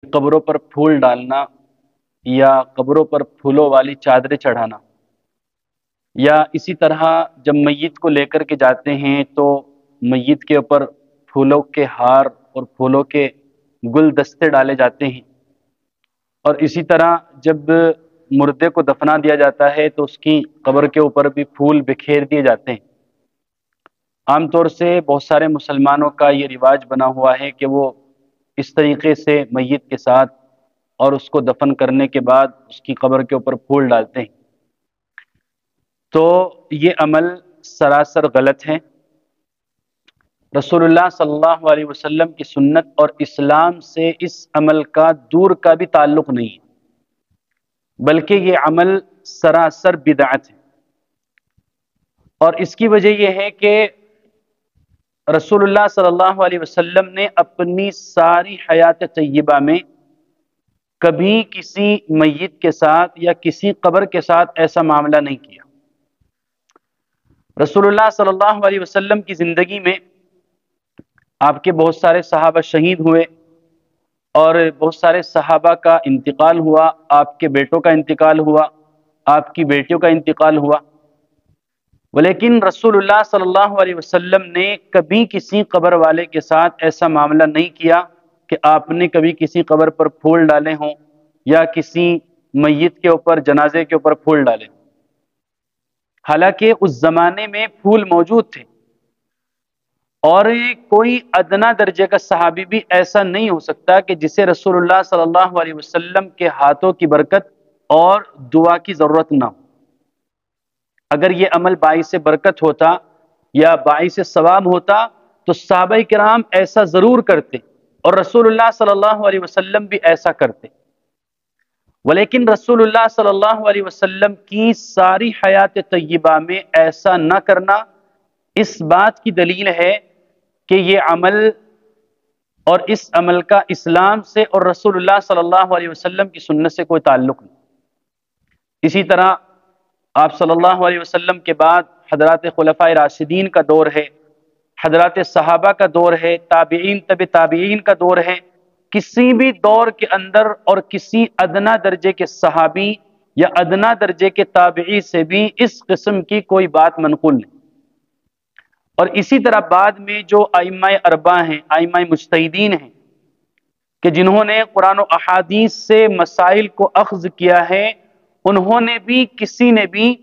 قبروں پر پھول ڈالنا یا قبروں پر پھولوں والی چادریں چڑھانا، یا اسی طرح جب میت کو لے کر کے جاتے ہیں تو میت کے اوپر پھولوں کے ہار اور پھولوں کے گلدستے ڈالے جاتے ہیں، اور اسی طرح جب مردے کو دفنا دیا جاتا ہے تو اس کی قبر کے اوپر بھی پھول بکھیر دیے جاتے ہیں۔ عام طور سے بہت سارے مسلمانوں کا یہ رواج بنا ہوا ہے کہ وہ اس طریقے سے میت کے ساتھ اور اس کو دفن کرنے کے بعد اس کی قبر کے اوپر پھول ڈالتے ہیں، تو یہ عمل سراسر غلط ہے۔ رسول اللہ صلی اللہ علیہ وسلم کی سنت اور اسلام سے اس عمل کا دور کا بھی تعلق نہیں ہے، بلکہ یہ عمل سراسر بدعت ہے، اور اس کی وجہ یہ ہے کہ رسول اللہ صلی اللہ علیہ وسلم نے اپنی ساری حیات طیبہ میں کبھی کسی میت کے ساتھ یا کسی قبر کے ساتھ ایسا معاملہ نہیں کیا۔ رسول اللہ صلی اللہ علیہ وسلم کی زندگی میں آپ کے بہت سارے صحابہ شہید ہوئے اور بہت سارے صحابہ کا انتقال ہوا، آپ کے بیٹوں کا انتقال ہوا، آپ کی بیٹیوں کا انتقال ہوا، ولیکن رسول اللہ صلی اللہ علیہ وسلم نے کبھی کسی قبر والے کے ساتھ ایسا معاملہ نہیں کیا کہ آپ نے کبھی کسی قبر پر پھول ڈالے ہوں یا کسی میت کے اوپر، جنازے کے اوپر پھول ڈالے ہوں۔ حالانکہ اس زمانے میں پھول موجود تھے، اور کوئی ادنا درجے کا صحابی بھی ایسا نہیں ہو سکتا کہ جسے رسول اللہ صلی اللہ علیہ وسلم کے ہاتھوں کی برکت اور دعا کی ضرورت نہ ہو۔ اگر یہ عمل باعث برکت ہوتا یا باعث ثواب ہوتا تو صحابہ کرام ایسا ضرور کرتے، اور رسول اللہ صلی اللہ علیہ وسلم بھی ایسا کرتے، ولیکن رسول اللہ صلی اللہ علیہ وسلم کی ساری حیات طیبہ میں ایسا نہ کرنا اس بات کی دلیل ہے کہ یہ عمل اور اس عمل کا اسلام سے اور رسول اللہ صلی اللہ علیہ وسلم کی سنت سے کوئی تعلق نہیں۔ اسی طرح آپ صلی اللہ علیہ وسلم کے بعد حضرات خلفائے راشدین کا دور ہے، حضرات صحابہ کا دور ہے، تابعین تبع تابعین کا دور ہے۔ کسی بھی دور کے اندر اور کسی ادنا درجے کے صحابی یا ادنا درجے کے تابعی سے بھی اس قسم کی کوئی بات منقول نہیں۔ اور اسی طرح بعد میں جو ائمہ اربعہ ہیں، ائمہ مجتہدین ہیں، کہ جنہوں نے قرآن و احادیث سے مسائل کو اخذ کیا ہے، انہوں نے بھی کسی نے بھی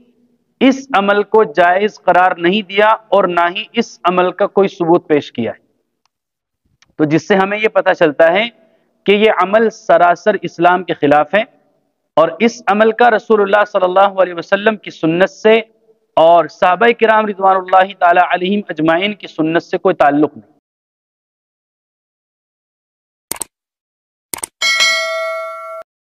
اس عمل کو جائز قرار نہیں دیا اور نہ ہی اس عمل کا کوئی ثبوت پیش کیا ہے۔ تو جس سے ہمیں یہ پتہ چلتا ہے کہ یہ عمل سراسر اسلام کے خلاف ہے، اور اس عمل کا رسول اللہ صلی اللہ علیہ وسلم کی سنت سے اور صحابہ کرام رضوان اللہ تعالی علیہم اجمعین کی سنت سے کوئی تعلق نہیں۔